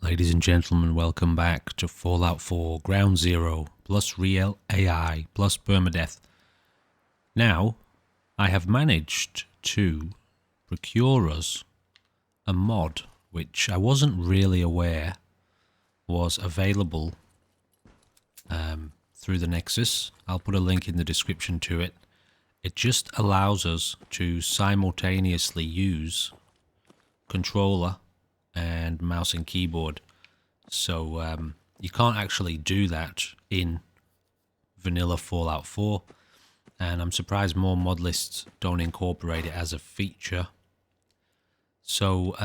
Ladies and gentlemen, welcome back to Fallout 4 Ground Zero plus real AI plus permadeath. Now, I have managed to procure us a mod which I wasn't really aware was available through the Nexus. I'll put a link in the description to it. It just allows us to simultaneously use controller and mouse and keyboard. So you can't actually do that in vanilla Fallout 4, and I'm surprised more mod lists don't incorporate it as a feature. So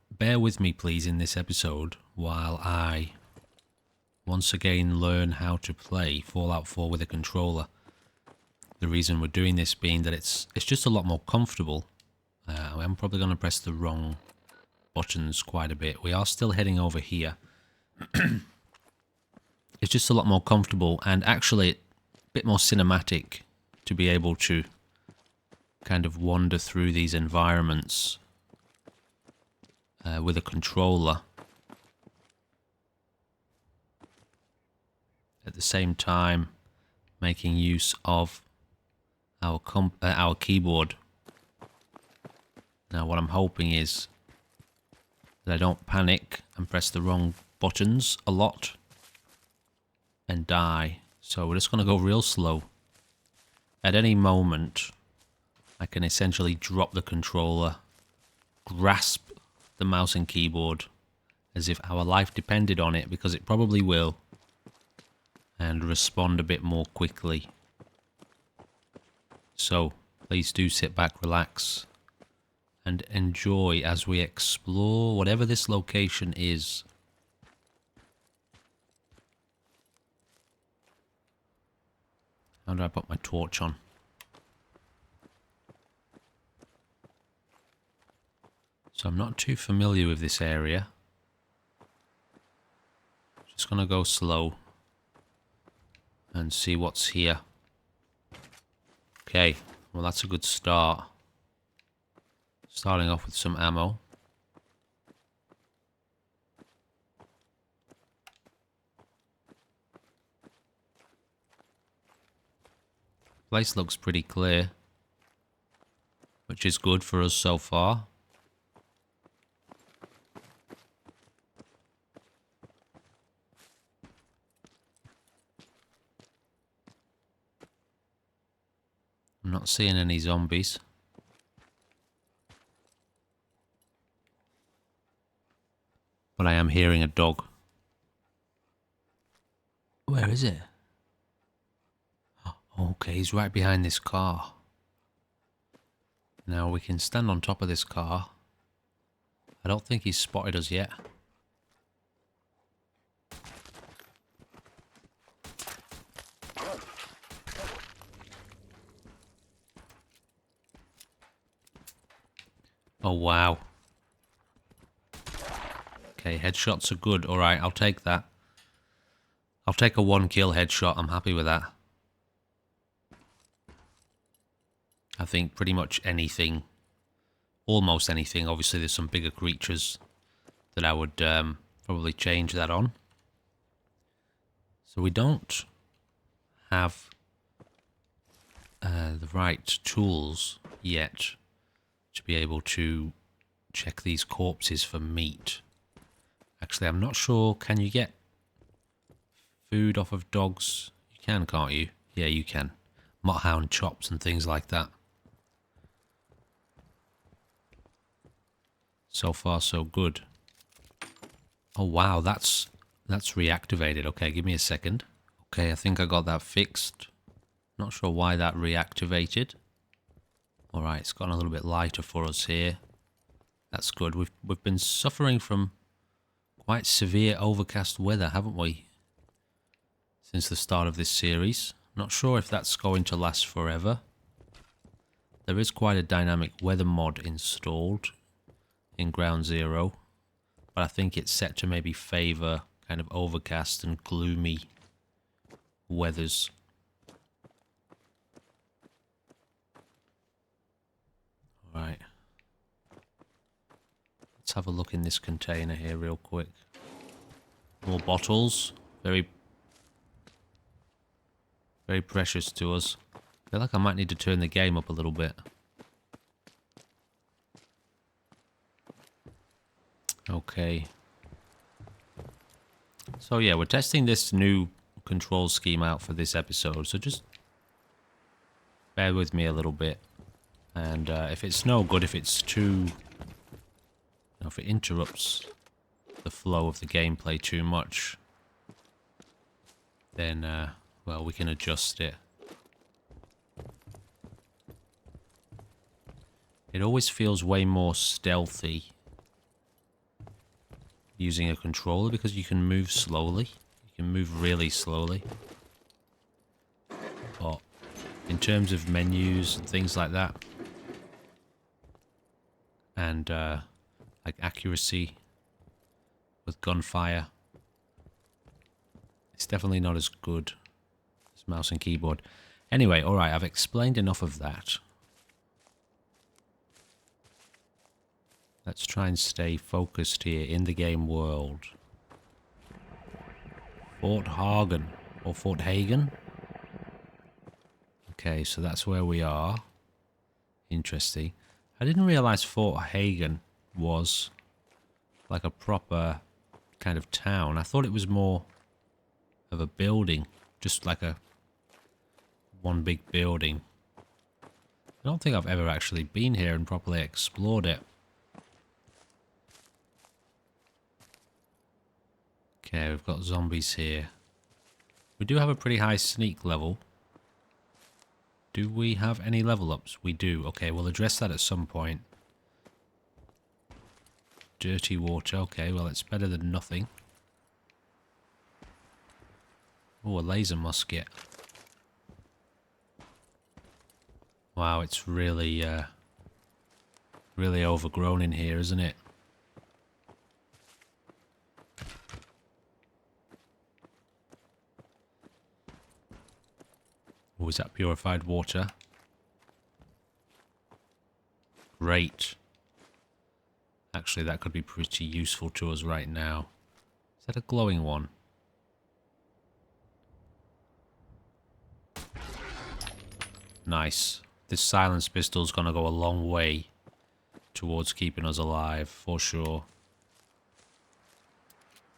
bear with me please in this episode while I once again learn how to play Fallout 4 with a controller. The reason we're doing this being that it's just a lot more comfortable. I'm probably going to press the wrong buttons quite a bit. We are still heading over here. It's just a lot more comfortable and actually a bit more cinematic to be able to kind of wander through these environments with a controller. At the same time, making use of our keyboard. Now, what I'm hoping is that I don't panic and press the wrong buttons a lot and die. So we're just going to go real slow. At any moment, I can essentially drop the controller, grasp the mouse and keyboard as if our life depended on it, because it probably will, and respond a bit more quickly. So please do sit back, relax, and enjoy as we explore whatever this location is. How do I put my torch on? So I'm not too familiar with this area. Just gonna go slow and see what's here. Okay, well that's a good start. Starting off with some ammo. Place looks pretty clear, which is good for us so far. I'm not seeing any zombies. But I am hearing a dog. Where is it? Okay, he's right behind this car. Now we can stand on top of this car. I don't think he's spotted us yet. Oh wow. Okay, headshots are good. Alright, I'll take that. I'll take a 1-kill headshot. I'm happy with that. I think pretty much anything, almost anything. Obviously there's some bigger creatures that I would probably change that on. So we don't have the right tools yet to be able to check these corpses for meat. Actually, I'm not sure. Can you get food off of dogs? You can, can't you? Yeah, you can. Mudhound chops and things like that. So far, so good. Oh wow, that's reactivated. Okay, give me a second. Okay, I think I got that fixed. Not sure why that reactivated. Alright, it's gotten a little bit lighter for us here. That's good. We've been suffering from quite severe overcast weather, haven't we? Since the start of this series. Not sure if that's going to last forever. There is quite a dynamic weather mod installed in Ground Zero, but I think it's set to maybe favour kind of overcast and gloomy weathers. Alright. Let's have a look in this container here real quick. More bottles. Very, very precious to us. I feel like I might need to turn the game up a little bit. Okay. So yeah, we're testing this new control scheme out for this episode, so just bear with me a little bit. And if it's no good, if it's too... if it interrupts the flow of the gameplay too much, then, well, we can adjust it. It always feels way more stealthy using a controller because you can move slowly. You can move really slowly. But in terms of menus and things like that, and like accuracy with gunfire, it's definitely not as good as mouse and keyboard. Anyway, alright, I've explained enough of that. Let's try and stay focused here in the game world. Fort Hagen, or Fort Hagen. Okay, so that's where we are. Interesting. I didn't realize Fort Hagen was like a proper kind of town. I thought it was more of a building, just like a one big building. I don't think I've ever actually been here and properly explored it. Okay, we've got zombies here. We do have a pretty high sneak level. Do we have any level ups? We do. Okay, we'll address that at some point. Dirty water. Okay, well, it's better than nothing. Oh, a laser musket. Wow, it's really, really overgrown in here, isn't it? Oh, is that purified water? Great. Actually, that could be pretty useful to us right now. Is that a glowing one? Nice. This silence pistol's gonna go a long way towards keeping us alive, for sure.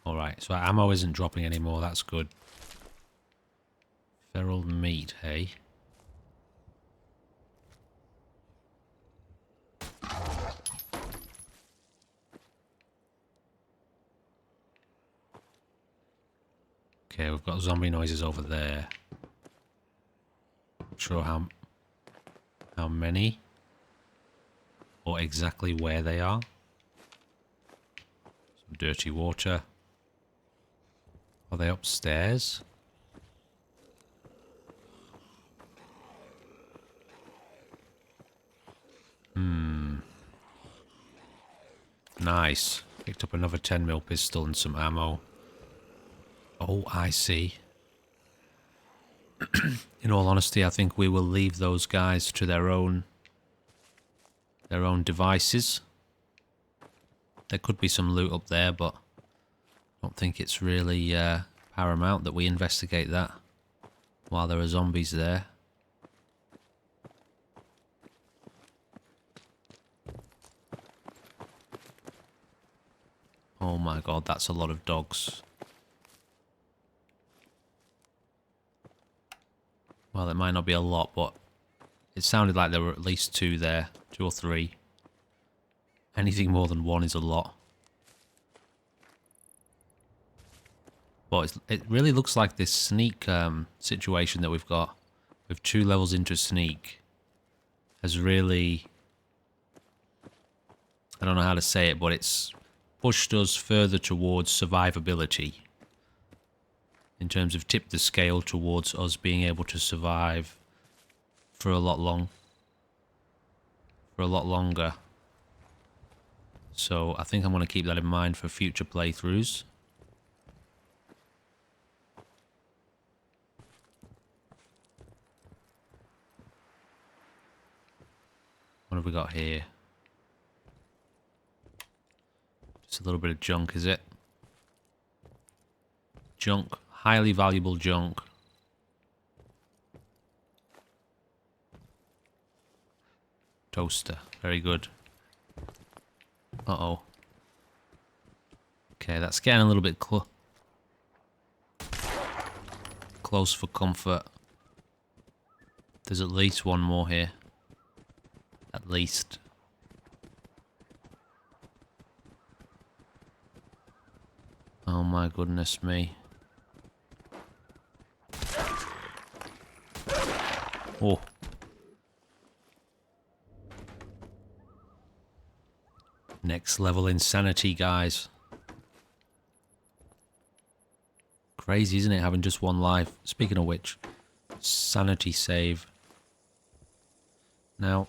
Alright, so our ammo isn't dropping anymore, that's good. Feral meat, hey? Okay, we've got zombie noises over there. Not sure how many or exactly where they are. Some dirty water. Are they upstairs? Nice. Picked up another 10mm pistol and some ammo. Oh, I see. In all honesty, I think we will leave those guys to their own devices. There could be some loot up there, but I don't think it's really paramount that we investigate that while there are zombies there. Oh my god, that's a lot of dogs. Well, it might not be a lot, but it sounded like there were at least two there. 2 or 3. Anything more than 1 is a lot. But it really looks like this sneak situation that we've got with 2 levels into sneak has really... I don't know how to say it, but it's pushed us further towards survivability. In terms of tipped the scale towards us being able to survive for a lot longer. So I think I'm going to keep that in mind for future playthroughs. What have we got here? Just a little bit of junk, is it? Junk. Highly valuable junk. Toaster. Very good. Uh-oh. Okay, that's getting a little bit close for comfort. There's at least one more here. At least. Oh my goodness me. Oh. Next level insanity, guys. Crazy, isn't it, having just one life? Speaking of which, sanity save. Now,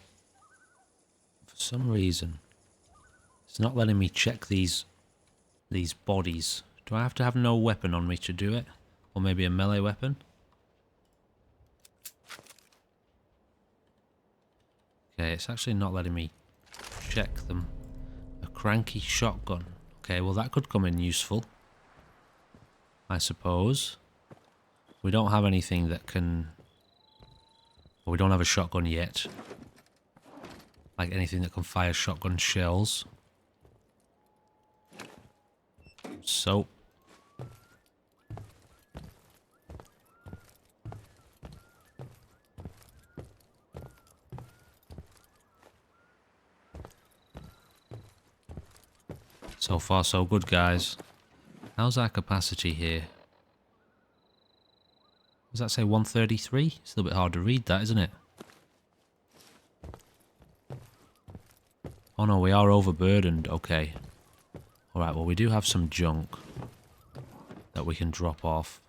for some reason, it's not letting me check these bodies. Do I have to have no weapon on me to do it? Or maybe a melee weapon? Okay, it's actually not letting me check them. A cranky shotgun. Okay, well that could come in useful, I suppose. We don't have anything that can... Well, we don't have a shotgun yet. Like anything that can fire shotgun shells. So... So far so good, guys. How's our capacity here? Does that say 133? It's a little bit hard to read that, isn't it? Oh no, we are overburdened. Okay. Alright, well we do have some junk that we can drop off.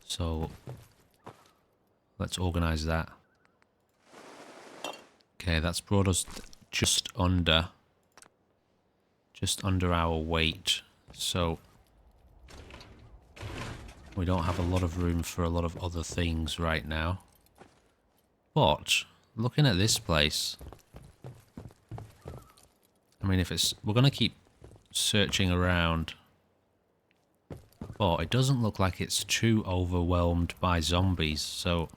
So, let's organise that. Okay, that's brought us just under our weight. So, we don't have a lot of room for a lot of other things right now. But, looking at this place, I mean, if it's... We're going to keep searching around. But it doesn't look like it's too overwhelmed by zombies, so...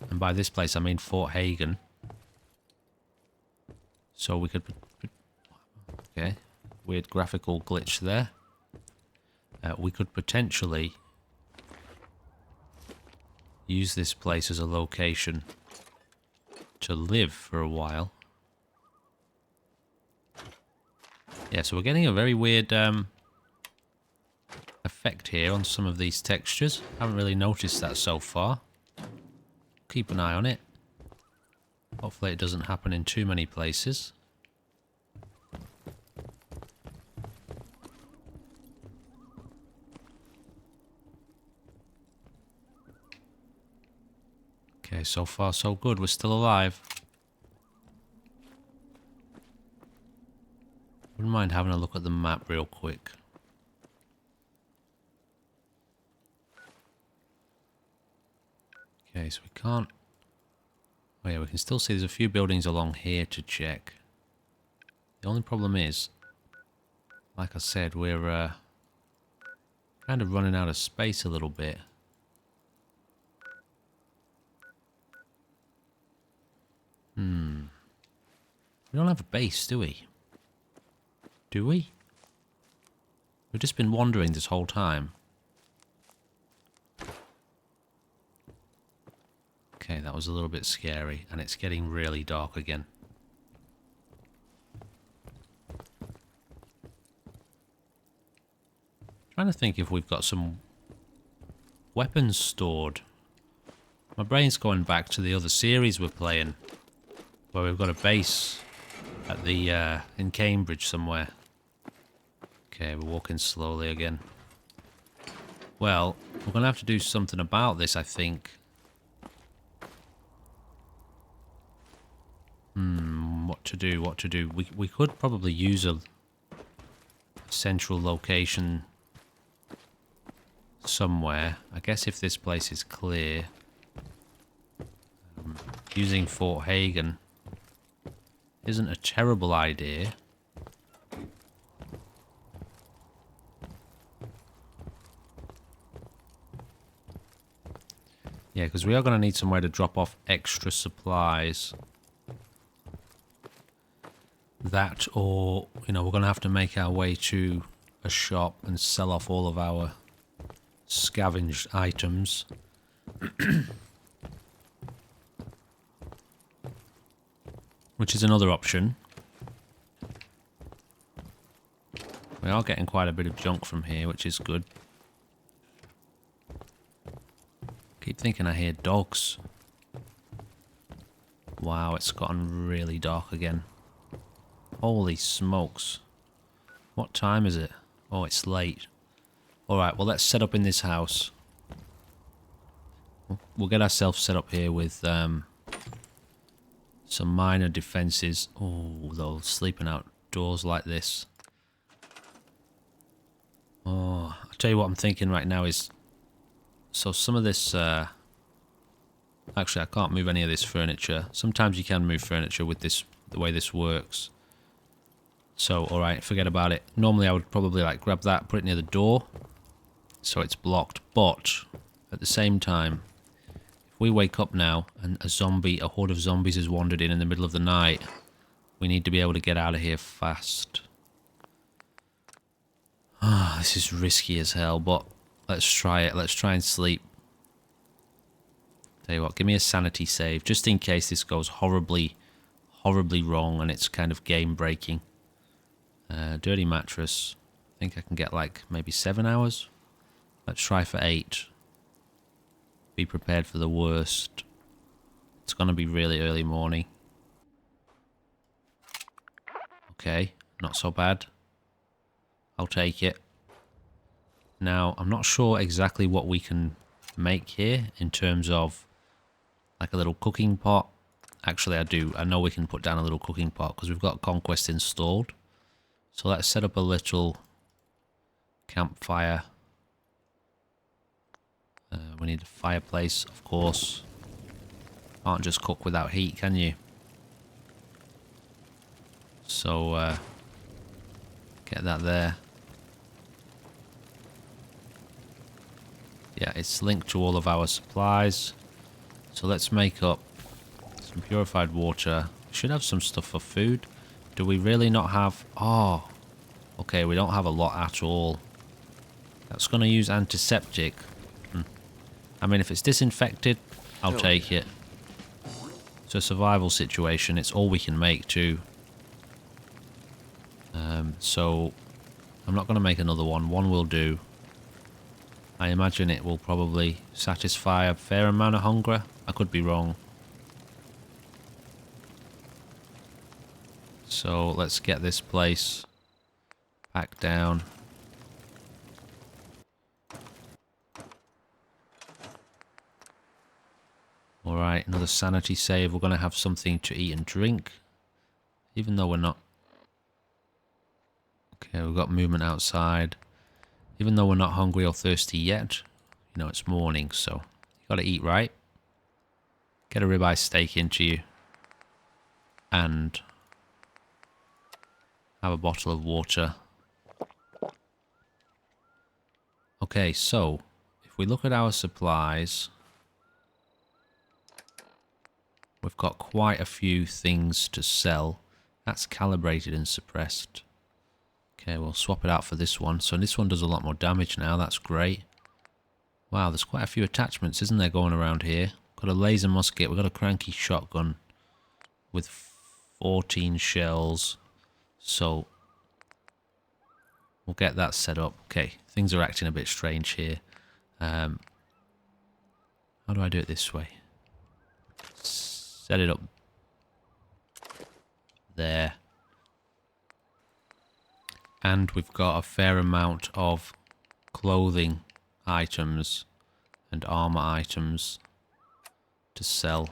And by this place, I mean Fort Hagen. So we could... Okay, weird graphical glitch there. We could potentially use this place as a location to live for a while. Yeah, so we're getting a very weird effect here on some of these textures. Haven't really noticed that so far. Keep an eye on it. Hopefully it doesn't happen in too many places. Okay, so far so good. We're still alive. Wouldn't mind having a look at the map real quick. Okay, so we can't... Oh yeah, we can still see there's a few buildings along here to check. The only problem is, like I said, we're kind of running out of space a little bit. We don't have a base, do we? Do we? We've just been wandering this whole time. Okay, that was a little bit scary, and it's getting really dark again. Trying to think if we've got some weapons stored. My brain's going back to the other series we're playing, where we've got a base at the in Cambridge somewhere. Okay, we're walking slowly again. Well, we're going to have to do something about this, I think. What to do? We could probably use a central location somewhere. I guess if this place is clear, using Fort Hagen isn't a terrible idea. Yeah, because we are going to need somewhere to drop off extra supplies. That, or, you know, we're going to have to make our way to a shop and sell off all of our scavenged items. Which is another option. We are getting quite a bit of junk from here, which is good. Keep thinking I hear dogs. Wow, it's gotten really dark again. Holy smokes. What time is it? Oh, it's late. Alright, well, let's set up in this house. We'll get ourselves set up here with some minor defenses. Oh, though, sleeping outdoors like this. Oh, I'll tell you what I'm thinking right now is... So some of this... Actually, I can't move any of this furniture. Sometimes you can move furniture with this, the way this works. So, alright, forget about it. Normally I would probably like grab that, put it near the door, so it's blocked. But, at the same time, if we wake up now and a horde of zombies has wandered in the middle of the night, we need to be able to get out of here fast. Ah, this is risky as hell, but let's try it. Let's try and sleep. Tell you what, give me a sanity save, just in case this goes horribly, horribly wrong and it's kind of game-breaking. Dirty mattress. I think I can get like maybe 7 hours. Let's try for 8. Be prepared for the worst. It's going to be really early morning. Okay, not so bad. I'll take it. Now, I'm not sure exactly what we can make here in terms of like a little cooking pot. Actually, I do. I know we can put down a little cooking pot because we've got Conquest installed. So let's set up a little campfire. We need a fireplace, of course. Can't just cook without heat, can you? So, get that there. Yeah, it's linked to all of our supplies. So let's make up some purified water. We should have some stuff for food. Do we really not have... Oh, okay, we don't have a lot at all. That's going to use antiseptic. I mean, if it's disinfected, I'll take it. It's a survival situation. It's all we can make, too. So, I'm not going to make another one. One will do. I imagine it will probably satisfy a fair amount of hunger. I could be wrong. So let's get this place packed down. Alright, another sanity save. We're going to have something to eat and drink. Even though we're not... Okay, we've got movement outside. Even though we're not hungry or thirsty yet, you know, it's morning, so you got to eat, right? Get a ribeye steak into you. And have a bottle of water. Okay, so if we look at our supplies, we've got quite a few things to sell. That's calibrated and suppressed. Okay, we'll swap it out for this one. So this one does a lot more damage now. That's great. Wow, there's quite a few attachments, isn't there, going around here? Got a laser musket. We've got a cranky shotgun with 14 shells. So we'll get that set up. Okay, things are acting a bit strange here. How do I do it this way? Set it up there. And we've got a fair amount of clothing items and armor items to sell.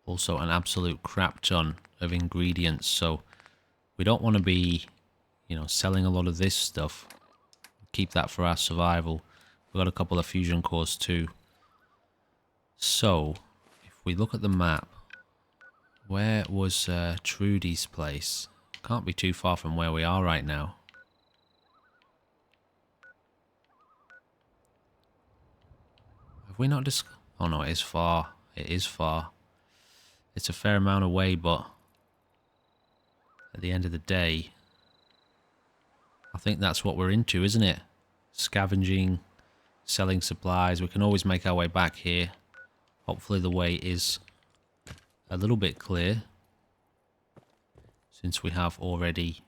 Also an absolute crap ton of ingredients, so we don't want to be, you know, selling a lot of this stuff. Keep that for our survival. We've got a couple of fusion cores too. So, if we look at the map, where was Trudy's place? Can't be too far from where we are right now. Have we not oh no, it is far. It is far. It's a fair amount away, but at the end of the day, I think that's what we're into, isn't it? Scavenging, selling supplies. We can always make our way back here. Hopefully the way is a little bit clear, since we have already,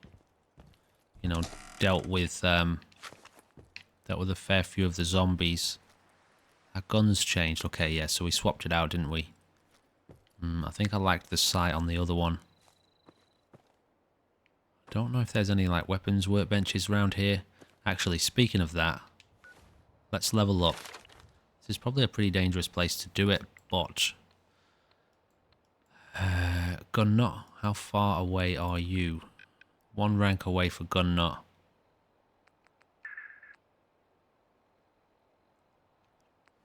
you know, dealt with a fair few of the zombies. Our guns changed. Okay, yeah, so we swapped it out, didn't we? I think I liked the sight on the other one. Don't know if there's any like weapons workbenches around here. Actually, speaking of that, let's level up. This is probably a pretty dangerous place to do it, but gun nut, how far away are you? 1 rank away for gun nut.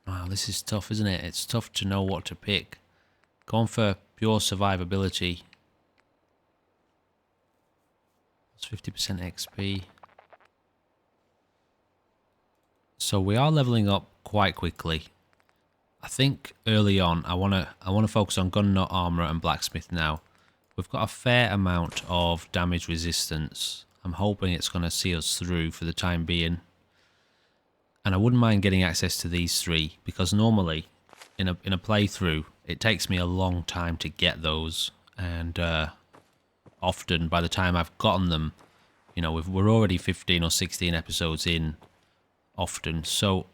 Wow, this is tough, isn't it? It's tough to know what to pick. Going for pure survivability. It's 50% XP. So we are leveling up quite quickly. I think early on I wanna focus on gun nut, armor and blacksmith now. We've got a fair amount of damage resistance. I'm hoping it's gonna see us through for the time being. And I wouldn't mind getting access to these 3, because normally in a playthrough it takes me a long time to get those, and often by the time I've gotten them, you know, we're already 15 or 16 episodes in often, so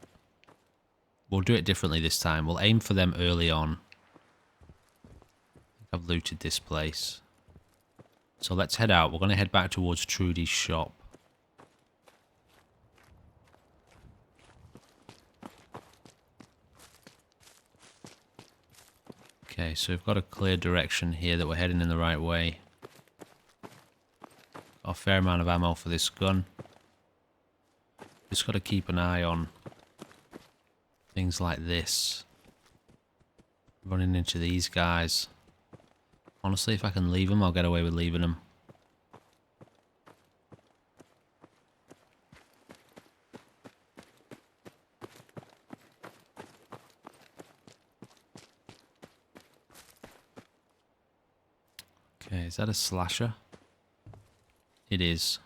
we'll do it differently this time. We'll aim for them early on. I think I've looted this place. So let's head out. We're going to head back towards Trudy's shop. Okay, so we've got a clear direction here that we're heading in the right way. Got a fair amount of ammo for this gun. Just got to keep an eye on things like this. Running into these guys. Honestly, if I can leave them, I'll get away with leaving them. Okay, is that a slasher? It is.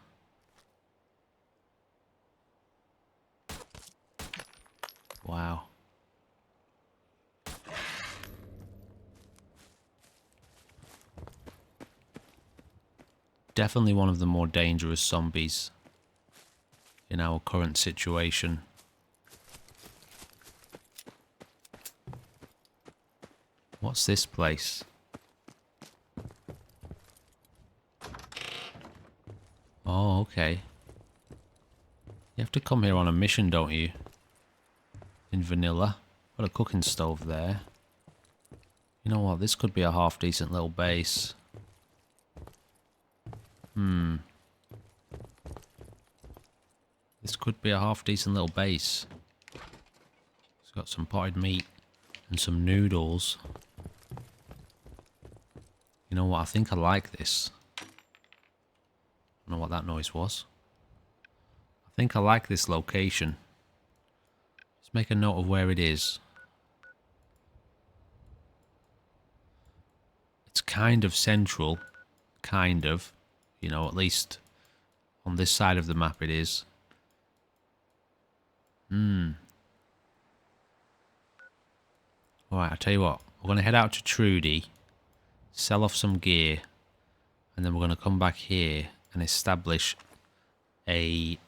Wow. Definitely one of the more dangerous zombies in our current situation. What's this place? Oh, okay. You have to come here on a mission, don't you? In vanilla. Got a cooking stove there. You know what? This could be a half decent little base. This could be a half decent little base. It's got some potted meat and some noodles. You know what? I think I like this. I don't know what that noise was. I think I like this location. Let's make a note of where it is. It's kind of central. Kind of. You know, at least on this side of the map it is. Alright, I'll tell you what. We're going to head out to Trudy. Sell off some gear. And then we're going to come back here and establish a,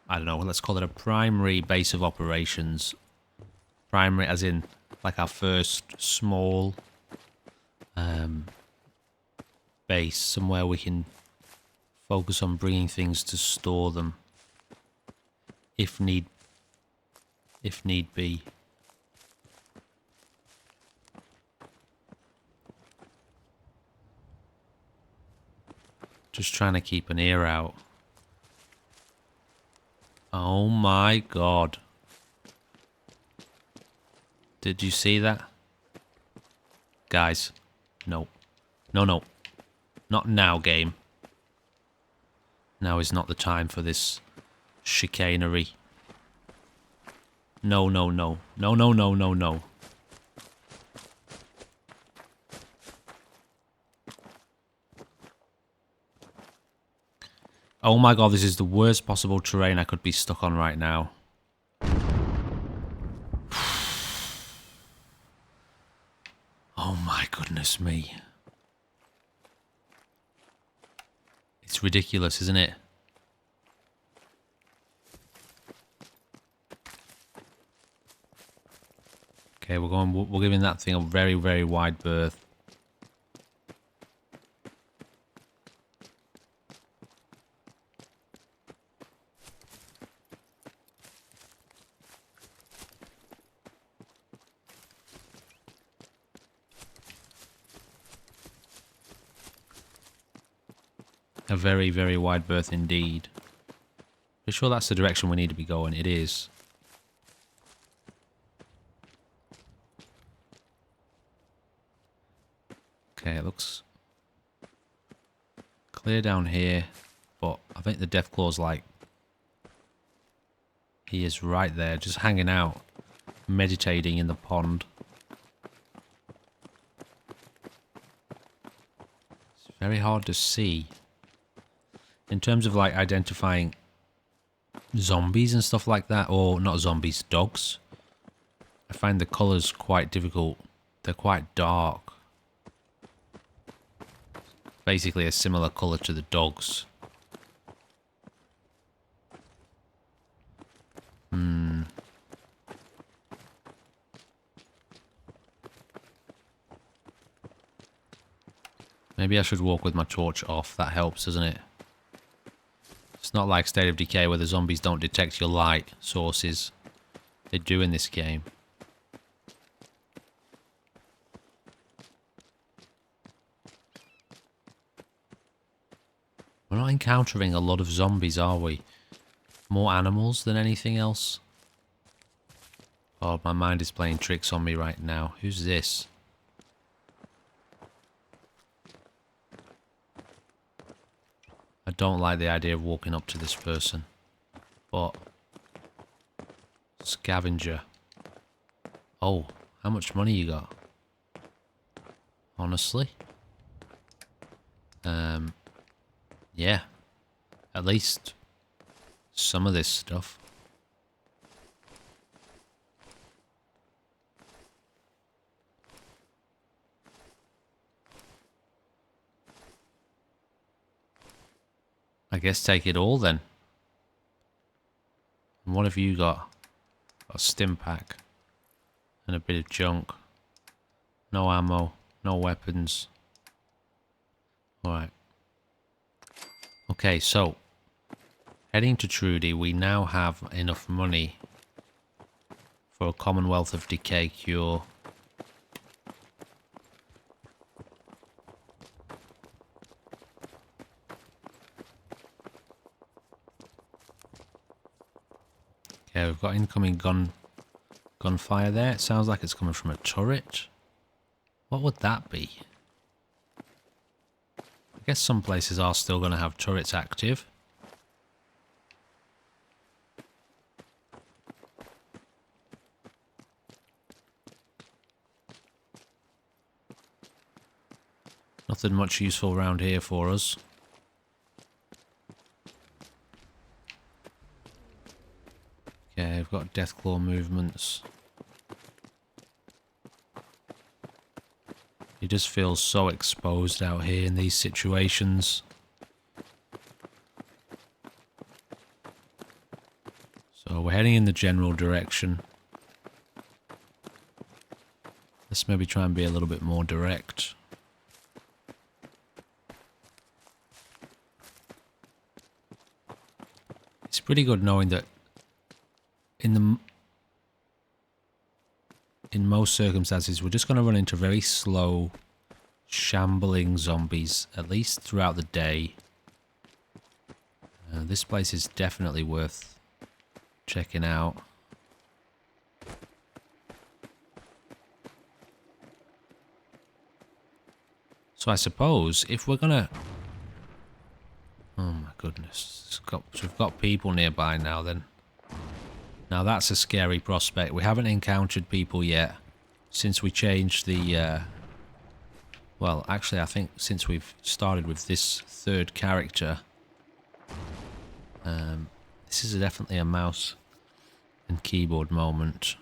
I don't know, let's call it a primary base of operations. Primary as in like our first small base, somewhere we can focus on bringing things to store them if need be. Just trying to keep an ear out. Oh my god. Did you see that? Guys, no. No, no. Not now, game. Now is not the time for this chicanery. No, no, no. No, no, no, no, no. Oh my god, this is the worst possible terrain I could be stuck on right now. Oh my goodness me. It's ridiculous, isn't it? Okay, we're giving that thing a very, very wide berth. A very, very wide berth indeed. Pretty sure that's the direction we need to be going. It is. Okay, it looks clear down here, but I think the Deathclaw's like... He is right there, just hanging out, meditating in the pond. It's very hard to see. In terms of like identifying zombies and stuff like that, or not zombies, dogs, I find the colours quite difficult. They're quite dark. Basically a similar colour to the dogs. Maybe I should walk with my torch off. That helps, doesn't it? It's not like State of Decay where the zombies don't detect your light sources. They do in this game. We're not encountering a lot of zombies, are we? More animals than anything else? Oh, my mind is playing tricks on me right now. Who's this? I don't like the idea of walking up to this person. But... Scavenger. Oh, how much money you got? Honestly? Yeah. At least some of this stuff. I guess take it all then. And what have you got? Got a stim pack. And a bit of junk. No ammo. No weapons. Alright. Okay, so. Heading to Trudy, we now have enough money for a Commonwealth of Decay cure. Okay, we've got incoming gunfire there. It sounds like it's coming from a turret. What would that be? I guess some places are still going to have turrets active. Nothing much useful around here for us. Okay, I've got Deathclaw movements. He just feels so exposed out here in these situations. So we're heading in the general direction. Let's maybe try and be a little bit more direct. It's pretty good knowing that in most circumstances, we're just going to run into very slow, shambling zombies, at least throughout the day. This place is definitely worth checking out. So I suppose if we're going to... Oh my goodness. We've got people nearby now then. Now that's a scary prospect. We haven't encountered people yet since we changed the... well, actually, I think since we've started with this third character... this is definitely a mouse and keyboard moment.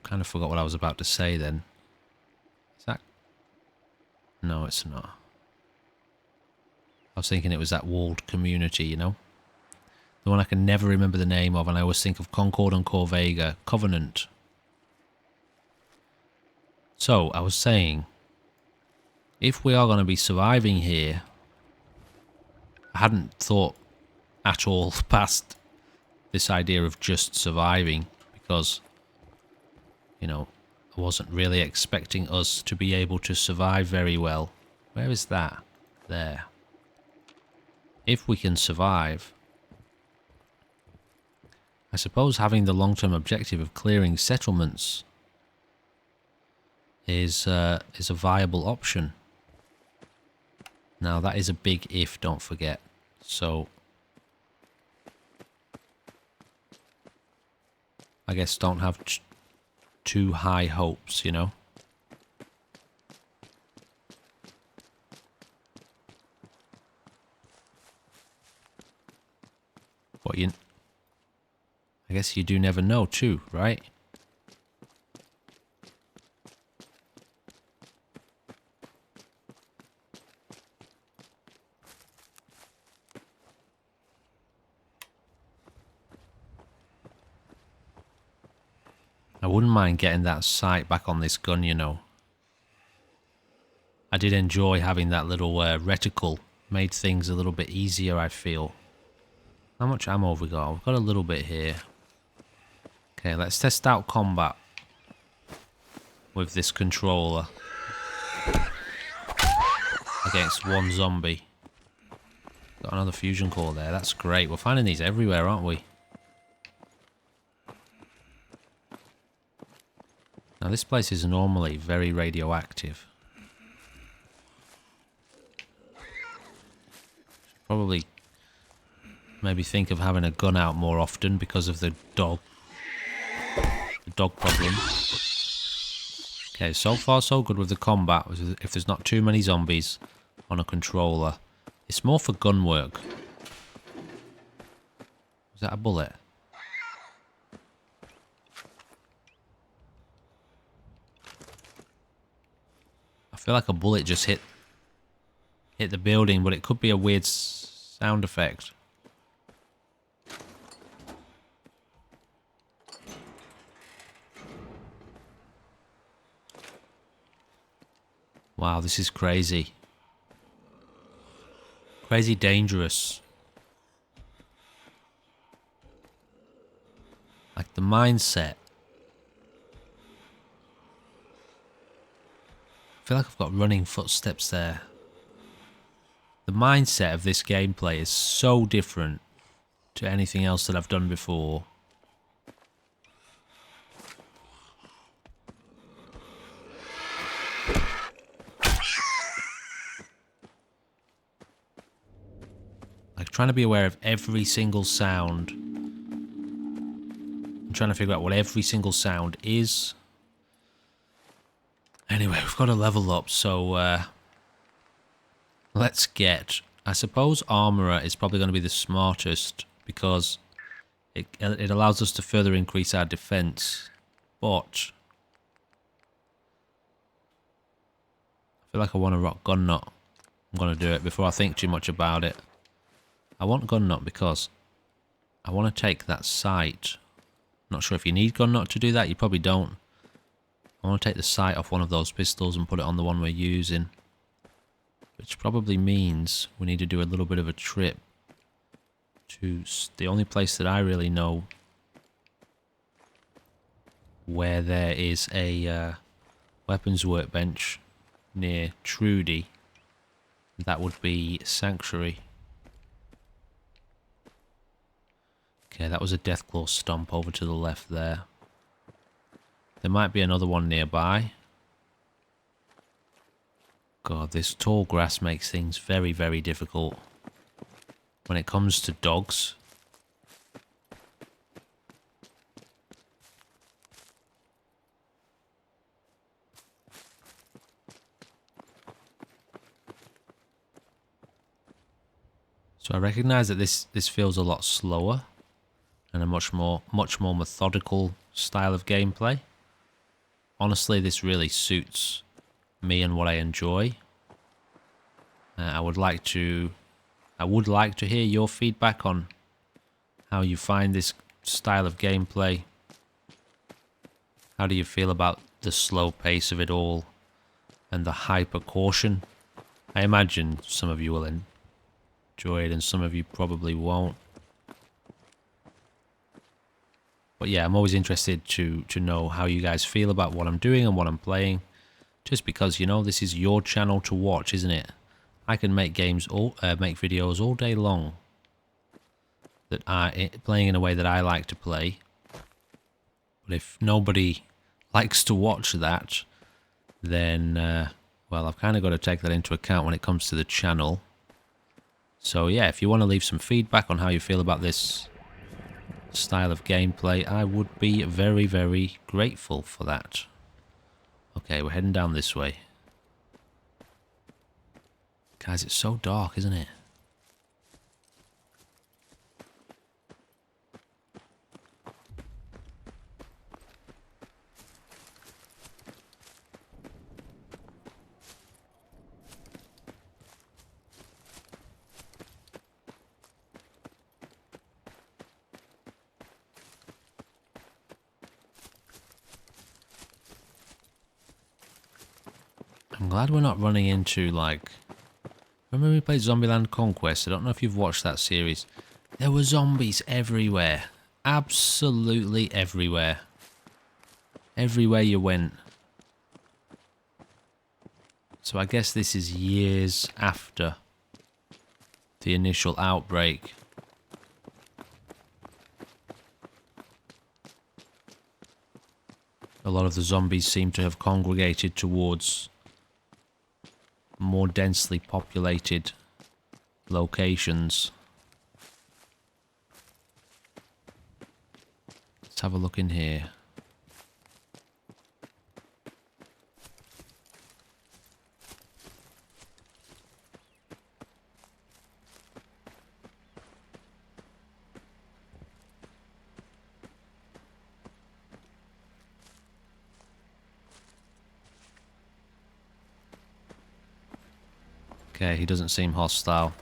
Kind of forgot what I was about to say then. Is that... No, it's not. I was thinking it was that walled community, you know? The one I can never remember the name of, and I always think of Concord and Corvega. Covenant. So, I was saying, if we are going to be surviving here, I hadn't thought at all past this idea of just surviving, because, you know, I wasn't really expecting us to be able to survive very well. Where is that? There. If we can survive, I suppose having the long-term objective of clearing settlements is a viable option. Now that is a big if, don't forget. So I guess don't have too high hopes, you know. What I guess you do never know too, right? I wouldn't mind getting that sight back on this gun, you know. I did enjoy having that little reticle. Made things a little bit easier, I feel. How much ammo have we got? We've got a little bit here. Okay, let's test out combat with this controller against one zombie. Got another fusion core there. That's great. We're finding these everywhere, aren't we? Now, this place is normally very radioactive. Probably maybe think of having a gun out more often because of the dog problem. Okay, so far so good with the combat. If there's not too many zombies on a controller. It's more for gun work. Was that a bullet? I feel like a bullet just hit the building, but it could be a weird sound effect. Wow, this is crazy. Crazy dangerous. Like the mindset. I feel like I've got running footsteps there. The mindset of this gameplay is so different to anything else that I've done before. Like trying to be aware of every single sound. I'm trying to figure out what every single sound is. Anyway, we've got to level up, so let's get... I suppose Armourer is probably going to be the smartest because it allows us to further increase our defense, but I feel like I want to rock Gun Nut. I'm going to do it before I think too much about it. I want Gun Nut because I want to take that sight. Not sure if you need Gun Nut to do that, you probably don't. I want to take the sight off one of those pistols and put it on the one we're using. Which probably means we need to do a little bit of a trip to the only place that I really know where there is a weapons workbench near Trudy. That would be Sanctuary. Okay, that was a Deathclaw stomp over to the left there. There might be another one nearby. God, this tall grass makes things very, very difficult when it comes to dogs. So I recognise that this feels a lot slower and a much more methodical style of gameplay. Honestly, this really suits me and what I enjoy. I would like to hear your feedback on how you find this style of gameplay. How do you feel about the slow pace of it all and the hyper caution? I imagine some of you will enjoy it and some of you probably won't. But yeah, I'm always interested to know how you guys feel about what I'm doing and what I'm playing. Just because, you know, this is your channel to watch, isn't it? I can make make videos all day long that playing in a way that I like to play. But if nobody likes to watch that, then well, I've kind of got to take that into account when it comes to the channel. So yeah, if you want to leave some feedback on how you feel about this style of gameplay, I would be very, very grateful for that. Okay, we're heading down this way. Guys, it's so dark, isn't it? I'm glad we're not running into, like... Remember we played Zombieland Conquest? I don't know if you've watched that series. There were zombies everywhere. Absolutely everywhere. Everywhere you went. So I guess this is years after the initial outbreak. A lot of the zombies seem to have congregated towards more densely populated locations. Let's have a look in here. Okay, he doesn't seem hostile.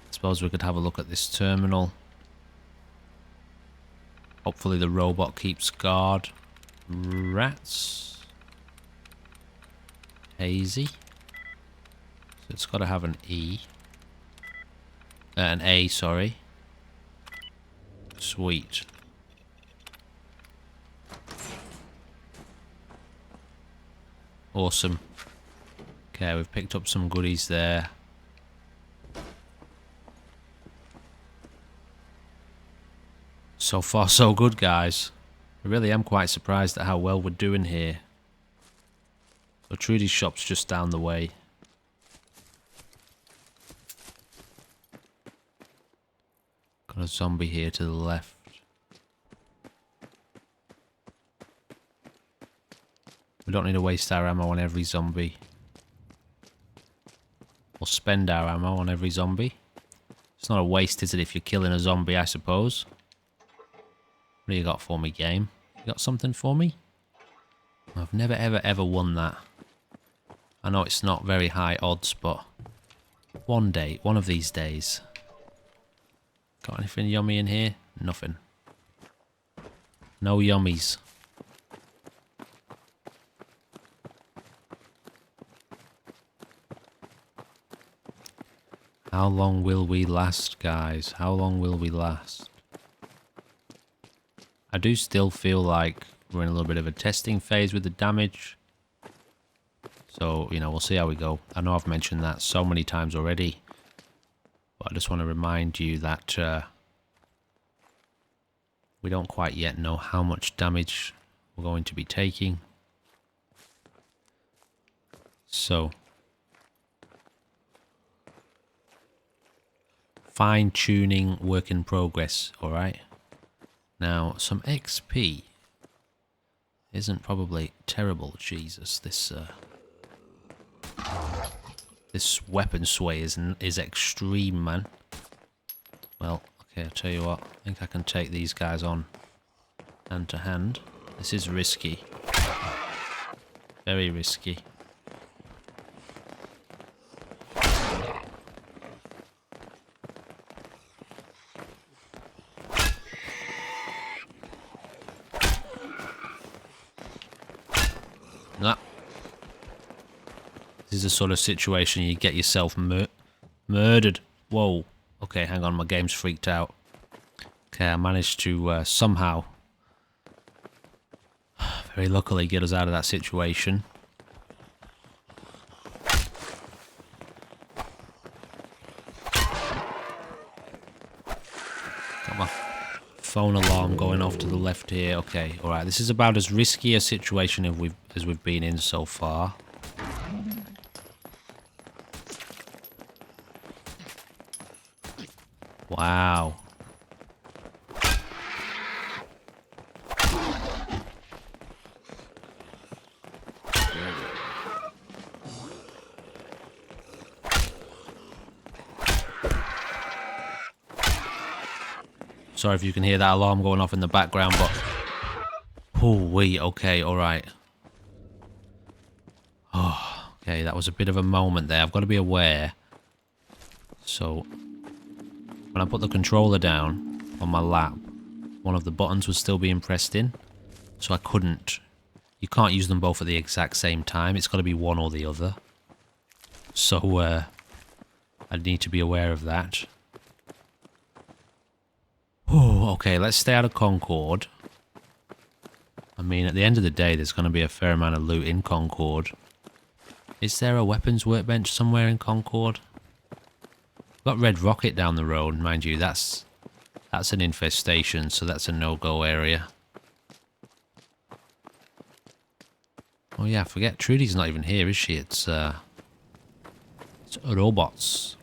Suppose we could have a look at this terminal. Hopefully the robot keeps guard. Rats. Hazy. So it's got to have an E. An A, sorry. Sweet. Awesome. Okay, we've picked up some goodies there. So far, so good, guys. I really am quite surprised at how well we're doing here. So Trudy's shop's just down the way. Got a zombie here to the left. We don't need to waste our ammo on every zombie. Or spend our ammo on every zombie. It's not a waste, is it, if you're killing a zombie, I suppose. What do you got for me, game? You got something for me? I've never, ever, ever won that. I know it's not very high odds, but one day, one of these days. Got anything yummy in here? Nothing. No yummies. How long will we last, guys? How long will we last? I do still feel like we're in a little bit of a testing phase with the damage. So, you know, we'll see how we go. I know I've mentioned that so many times already. But I just want to remind you that we don't quite yet know how much damage we're going to be taking. So, fine-tuning, work in progress, alright? Now, some XP isn't probably terrible. Jesus, this... This weapon sway is extreme, man. Well, okay, I'll tell you what. I think I can take these guys on hand to hand. This is risky. Very risky. Nah. This is the sort of situation you get yourself murdered. Whoa. Okay, hang on, my game's freaked out. Okay, I managed to somehow, very luckily, get us out of that situation. Got my phone alarm going off to the left here. Okay, alright, this is about as risky a situation as we've been in so far. Wow. Sorry if you can hear that alarm going off in the background, but... Ooh-wee, okay, alright. Oh, okay, that was a bit of a moment there. I've got to be aware. So, when I put the controller down on my lap, one of the buttons was still being pressed in. So I couldn't... You can't use them both at the exact same time. It's got to be one or the other. So, I need to be aware of that. Oh, okay, let's stay out of Concord. I mean, at the end of the day, there's going to be a fair amount of loot in Concord. Is there a weapons workbench somewhere in Concord? Got Red Rocket down the road, mind you, that's an infestation, so that's a no-go area. Oh yeah, I forget, Trudy's not even here, is she? It's robots.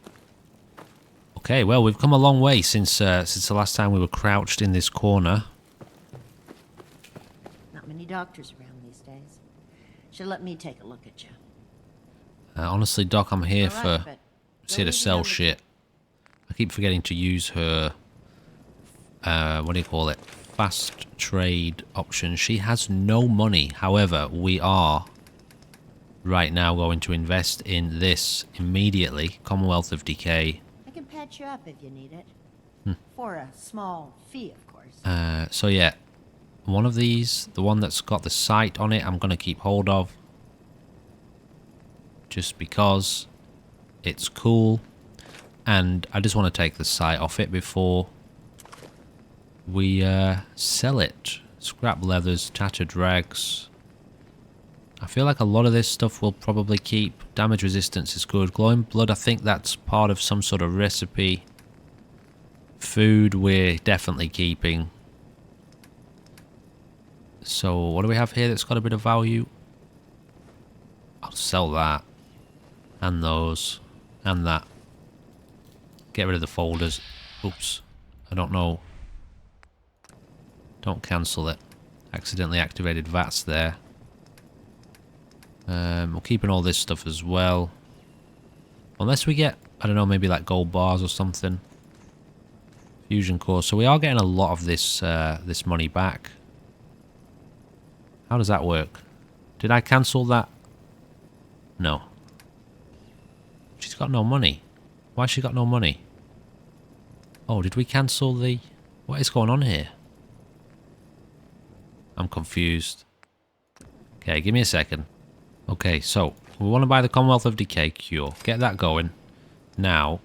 Okay, well, we've come a long way since the last time we were crouched in this corner. Not many doctors around these days. Should let me take a look at you. Honestly, Doc, I'm here All right, it's here to sell shit. I keep forgetting to use her, what do you call it? Fast trade option. She has no money. However, we are right now going to invest in this immediately. Commonwealth of Decay. I can patch you up if you need it. For a small fee, of course. So yeah, one of these, the one that's got the sight on it, I'm going to keep hold of. Just because it's cool. And I just want to take the sight off it before we sell it. Scrap leathers, tattered rags. I feel like a lot of this stuff will probably keep. Damage resistance is good. Glowing blood, I think that's part of some sort of recipe. Food, we're definitely keeping. So, what do we have here that's got a bit of value? I'll sell that. And those. And that. Get rid of the folders. Oops. I don't know. Don't cancel it. Accidentally activated VATS there. We're keeping all this stuff as well. Unless we get, I don't know, maybe like gold bars or something. Fusion core. So we are getting a lot of this this money back. How does that work? Did I cancel that? No. She's got no money. Why has she got no money? Oh, did we cancel the... What is going on here? I'm confused. Okay, give me a second. Okay, so we want to buy the Commonwealth of Decay cure. Get that going. Now,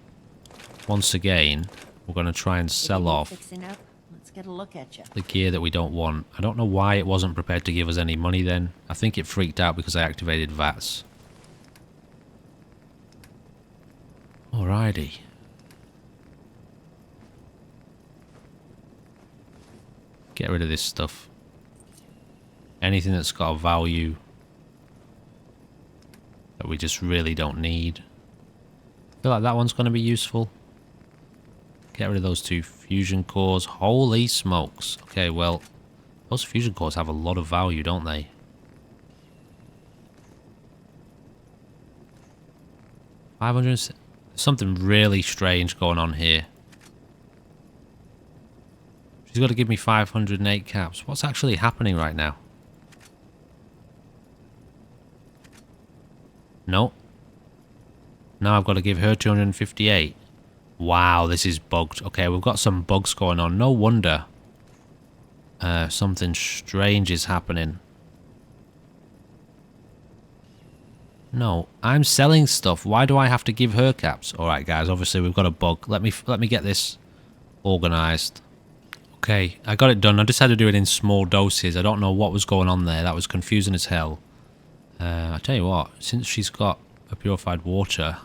once again, we're going to try and sell off Let's get a look at you. the gear that we don't want. I don't know why it wasn't prepared to give us any money then. I think it freaked out because I activated VATS. Alrighty. Get rid of this stuff. Anything that's got a value that we just really don't need. I feel like that one's going to be useful. Get rid of those two fusion cores. Holy smokes. Okay, well, those fusion cores have a lot of value, don't they? 500. Something really strange going on here. She's got to give me 508 caps. What's actually happening right now? No. Now I've got to give her 258. Wow, this is bugged. Okay, we've got some bugs going on. No wonder something strange is happening. No, I'm selling stuff. Why do I have to give her caps? Alright guys, obviously we've got a bug. Let me get this organised. Okay, I got it done. I just had to do it in small doses. I don't know what was going on there. That was confusing as hell. I tell you what, since she's got a purified water,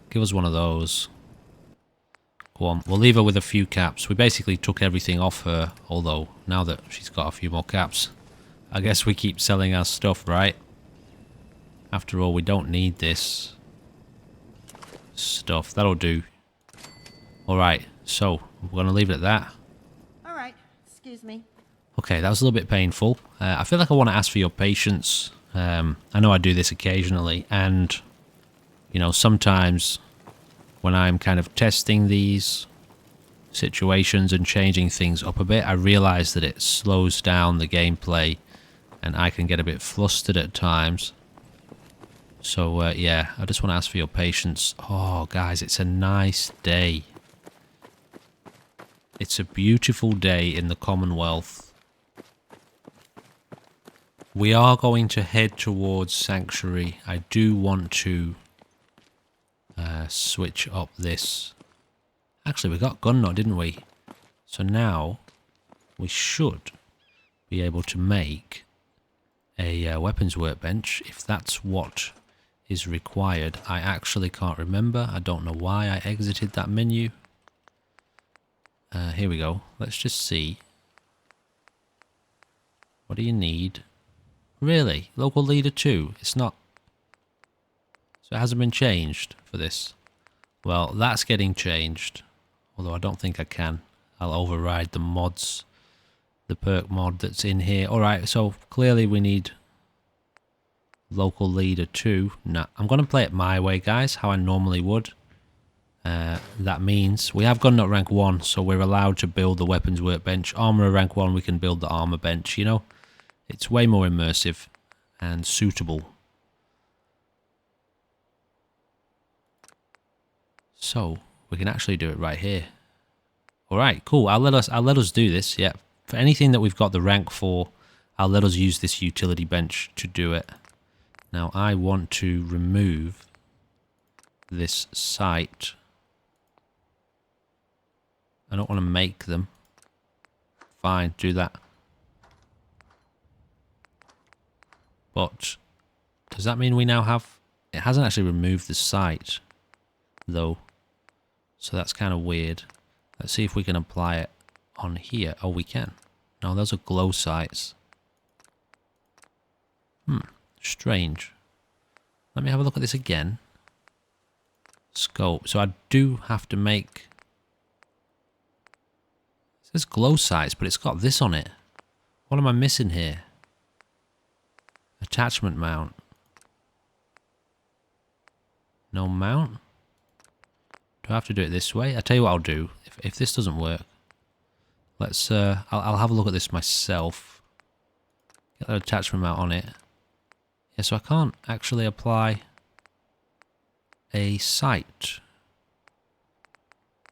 give us one of those. Go on, we'll leave her with a few caps. We basically took everything off her, although now that she's got a few more caps, I guess we keep selling our stuff, right? After all, we don't need this stuff. That'll do. Alright, so we're going to leave it at that. Alright, excuse me. Okay, that was a little bit painful. I feel like I want to ask for your patience. I know I do this occasionally, and, you know, sometimes when I'm kind of testing these situations and changing things up a bit, I realize that it slows down the gameplay, and I can get a bit flustered at times. So, yeah, I just want to ask for your patience. Oh, guys, it's a nice day. It's a beautiful day in the Commonwealth. We are going to head towards Sanctuary. I do want to switch up this. Actually, we got gun nut, didn't we? So now we should be able to make a weapons workbench if that's what is required. I actually can't remember. I don't know why I exited that menu. Here we go. Let's just see. What do you need? Really? Local leader 2? It's not... So it hasn't been changed for this. Well, that's getting changed. Although I don't think I can. I'll override the mods. The perk mod that's in here. Alright, so clearly we need local leader 2. Nah, I'm going to play it my way, guys, how I normally would. That means we have gun nut rank 1, so we're allowed to build the weapons workbench. Armourer rank 1, we can build the armour bench, you know. It's way more immersive and suitable. So we can actually do it right here. Alright, cool. I'll let us do this, yeah. For anything that we've got the rank for, I'll let us use this utility bench to do it. Now I want to remove this site. I don't want to make them. Fine, do that. But does that mean we now have... It hasn't actually removed the site, though. So that's kind of weird. Let's see if we can apply it on here. Oh, we can. No, those are glow sites. Strange. Let me have a look at this again. Scope. So I do have to make... It says glow sites, but it's got this on it. What am I missing here? Attachment mount. No mount? Do I have to do it this way? I'll tell you what I'll do. If this doesn't work, let's... I'll have a look at this myself. Get that attachment mount on it. Yeah, so I can't actually apply a sight,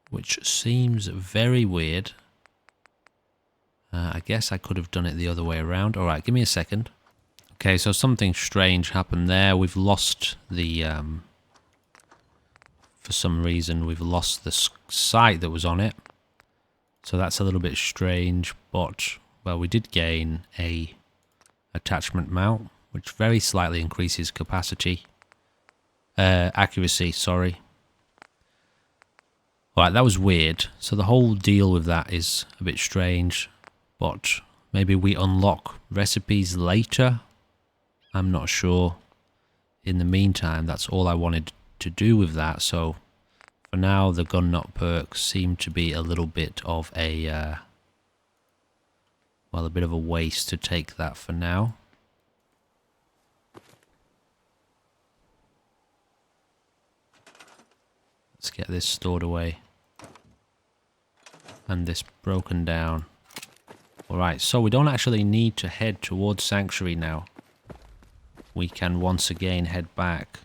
which seems very weird. I guess I could have done it the other way around. Alright, give me a second. Okay, so something strange happened there. We've lost the... for some reason, we've lost the site that was on it. So that's a little bit strange, but, well, we did gain a attachment mount, which very slightly increases capacity. Accuracy, sorry. Alright, that was weird. So the whole deal with that is a bit strange, but maybe we unlock recipes later? I'm not sure. In the meantime, that's all I wanted to do with that, so for now the gun nut perks seem to be a little bit of a well, a bit of a waste to take that for now. Let's get this stored away. And this broken down. Alright, so we don't actually need to head towards Sanctuary now. We can once again head back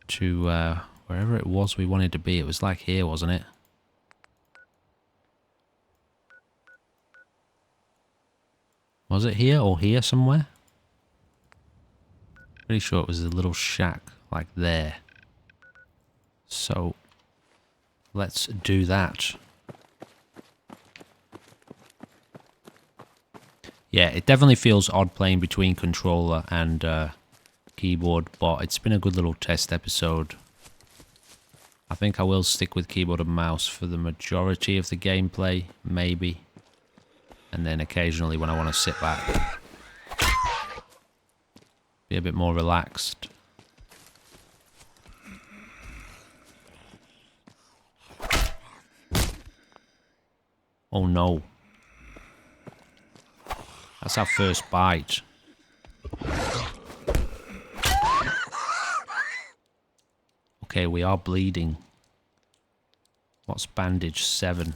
to wherever it was we wanted to be. It was like here, wasn't it? Was it here or here somewhere? Pretty sure it was a little shack like there. So let's do that. Yeah, it definitely feels odd playing between controller and keyboard, but it's been a good little test episode. I think I will stick with keyboard and mouse for the majority of the gameplay, maybe. And then occasionally when I want to sit back, be a bit more relaxed. Oh no. That's our first bite. Okay, we are bleeding. What's bandage 7?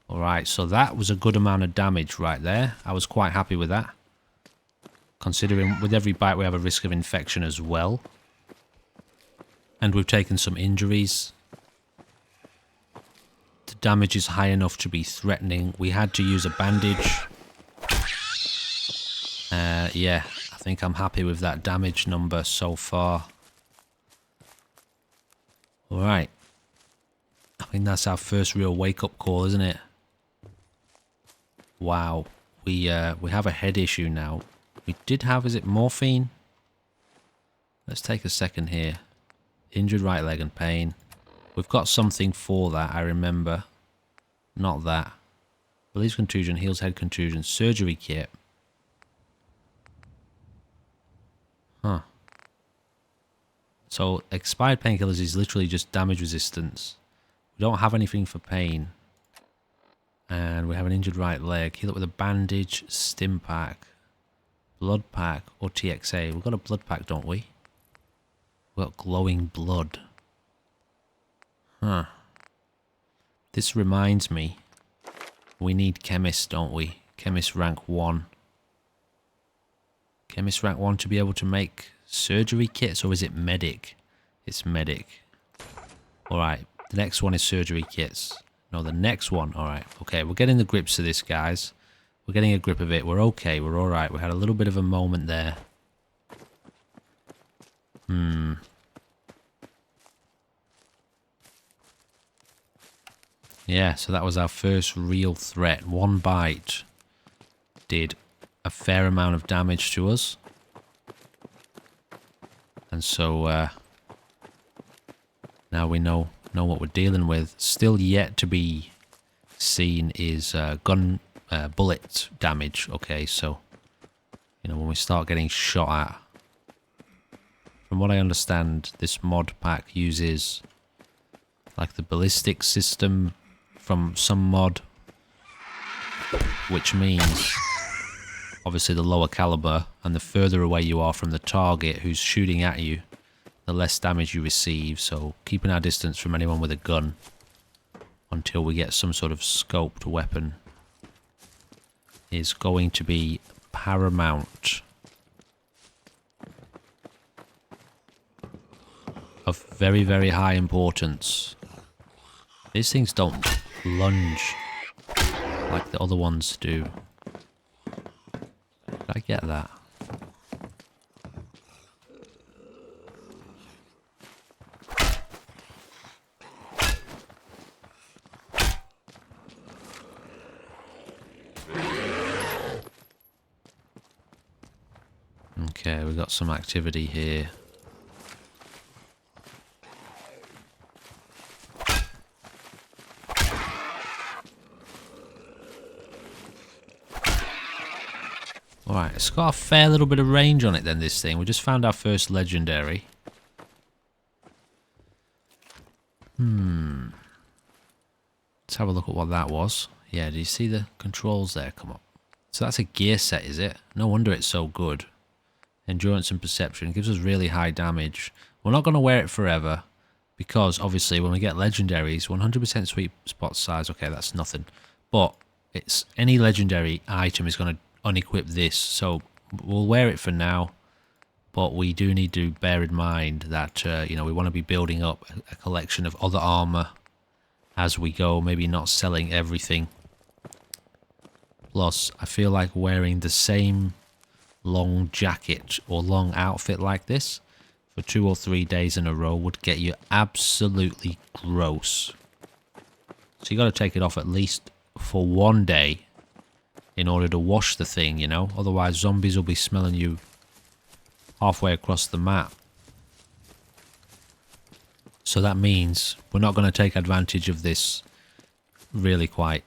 Alright, so that was a good amount of damage right there. I was quite happy with that. Considering with every bite we have a risk of infection as well. And we've taken some injuries. The damage is high enough to be threatening. We had to use a bandage. Yeah, I think I'm happy with that damage number so far. Alright. I think that's our first real wake-up call, isn't it? Wow. We have a head issue now. We did have, is it morphine? Let's take a second here. Injured right leg and pain. We've got something for that, I remember. Not that. Relieves contusion, heals head contusion, surgery kit. Huh. So, expired painkillers is literally just damage resistance. We don't have anything for pain. And we have an injured right leg. Heal it with a bandage, stim pack, blood pack, or TXA. We've got a blood pack, don't we? We've got glowing blood. Huh. This reminds me. We need chemist, don't we? Chemist rank 1. Chemist rank 1 to be able to make surgery kits, or is it medic? It's medic. Alright, the next one is surgery kits. No, the next one. Alright, okay, we're getting the grips to this, guys. We're getting a grip of it. We're okay, we're alright. We had a little bit of a moment there. Yeah, so that was our first real threat. One bite did a fair amount of damage to us. And so now we know what we're dealing with. Still yet to be seen is bullet damage. Okay, so you know, when we start getting shot at. From what I understand, this mod pack uses like the ballistic system from some mod, which means obviously the lower caliber and the further away you are from the target who's shooting at you, the less damage you receive. So keeping our distance from anyone with a gun until we get some sort of scoped weapon is going to be paramount. Of very, very high importance. These things don't lunge like the other ones do. Did I get that? Okay, we've got some activity here. Alright, it's got a fair little bit of range on it then, this thing. We just found our first legendary. Let's have a look at what that was. Yeah, do you see the controls there? Come on. So that's a gear set, is it? No wonder it's so good. Endurance and perception. It gives us really high damage. We're not going to wear it forever, because obviously when we get legendaries, 100% sweet spot size, okay, that's nothing. But it's any legendary item is going to unequip this, so we'll wear it for now. But we do need to bear in mind that, you know, we want to be building up a collection of other armor as we go, maybe not selling everything. Plus, I feel like wearing the same long jacket or long outfit like this for 2 or 3 days in a row would get you absolutely gross. So you got to take it off at least for 1 day in order to wash the thing, you know? Otherwise, zombies will be smelling you halfway across the map. So that means we're not going to take advantage of this really quite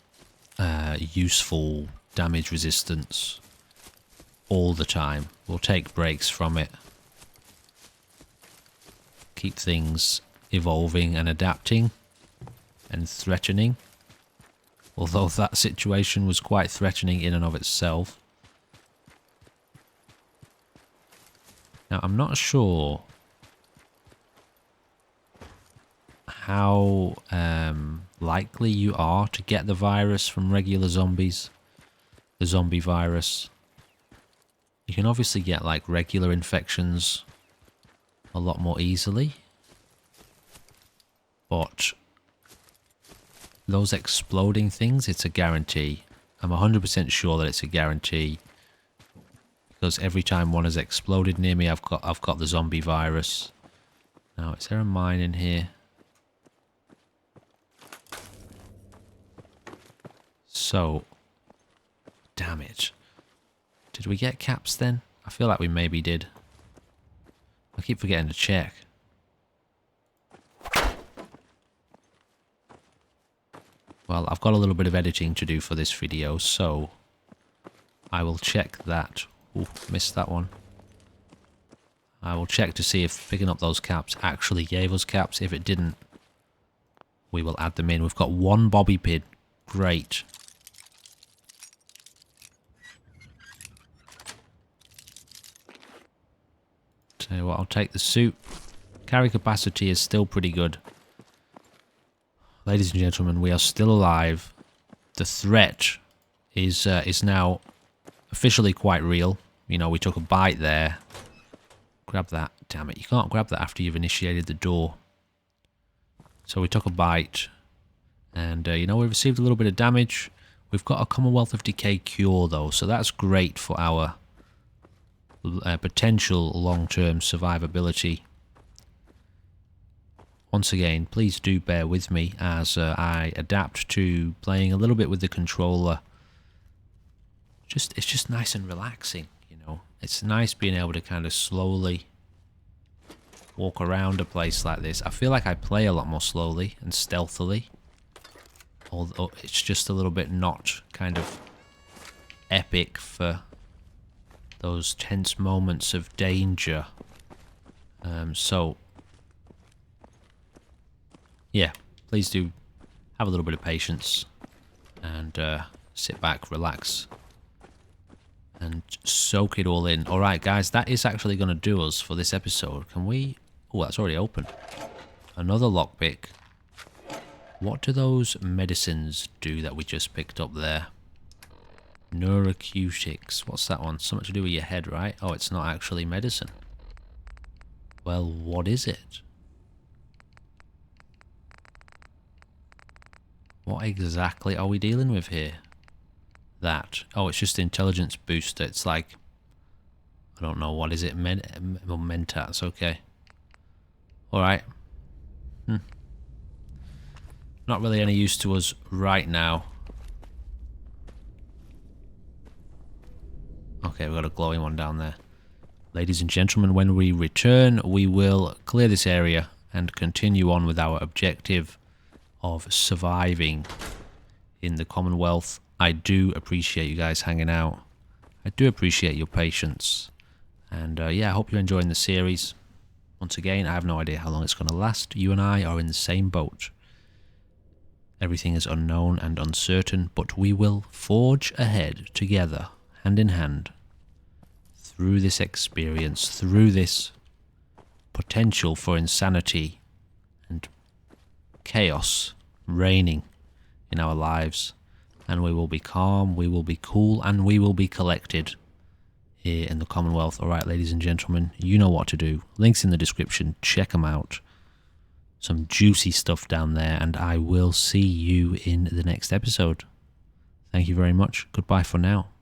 useful damage resistance all the time. We'll take breaks from it. Keep things evolving and adapting and threatening. Although that situation was quite threatening in and of itself. Now, I'm not sure how likely you are to get the virus from regular zombies. The zombie virus. You can obviously get like regular infections a lot more easily. But those exploding things, it's a guarantee. I'm 100% sure that it's a guarantee. Because every time one has exploded near me, I've got the zombie virus. Now, is there a mine in here? So, damn it. Did we get caps then? I feel like we maybe did. I keep forgetting to check. Well, I've got a little bit of editing to do for this video, so I will check that. Ooh, missed that one. I will check to see if picking up those caps actually gave us caps. If it didn't, we will add them in. We've got 1 bobby pin. Great. Tell you what, I'll take the suit. Carry capacity is still pretty good. Ladies and gentlemen, we are still alive. The threat is now officially quite real. You know, we took a bite there. Grab that. Damn it, you can't grab that after you've initiated the door. So we took a bite. And, you know, we received a little bit of damage. We've got a Commonwealth of Decay cure, though. So that's great for our potential long-term survivability. Once again, please do bear with me as I adapt to playing a little bit with the controller. It's just nice and relaxing, you know. It's nice being able to kind of slowly walk around a place like this. I feel like I play a lot more slowly and stealthily. Although it's just a little bit not kind of epic for those tense moments of danger. So, yeah, please do have a little bit of patience and sit back, relax, and soak it all in. Alright, guys, that is actually going to do us for this episode. Can we... Oh, that's already open. Another lockpick. What do those medicines do that we just picked up there? Neuroceutics. What's that one? Something to do with your head, right? Oh, it's not actually medicine. Well, what is it? What exactly are we dealing with here? That. Oh, it's just intelligence booster. It's like... I don't know. What is it? Mentats. Okay. Alright. Not really any use to us right now. Okay, we've got a glowing one down there. Ladies and gentlemen, when we return, we will clear this area and continue on with our objective of surviving in the Commonwealth. I do appreciate you guys hanging out. I do appreciate your patience. And yeah, I hope you're enjoying the series. Once again, I have no idea how long it's going to last. You and I are in the same boat. Everything is unknown and uncertain, but we will forge ahead together, hand in hand, through this experience, through this potential for insanity and chaos reigning in our lives. And we will be calm, we will be cool, and we will be collected here in the Commonwealth. Alright, ladies and gentlemen, you know what to do. Links in the description, check them out. Some juicy stuff down there, and I will see you in the next episode. Thank you very much. Goodbye for now.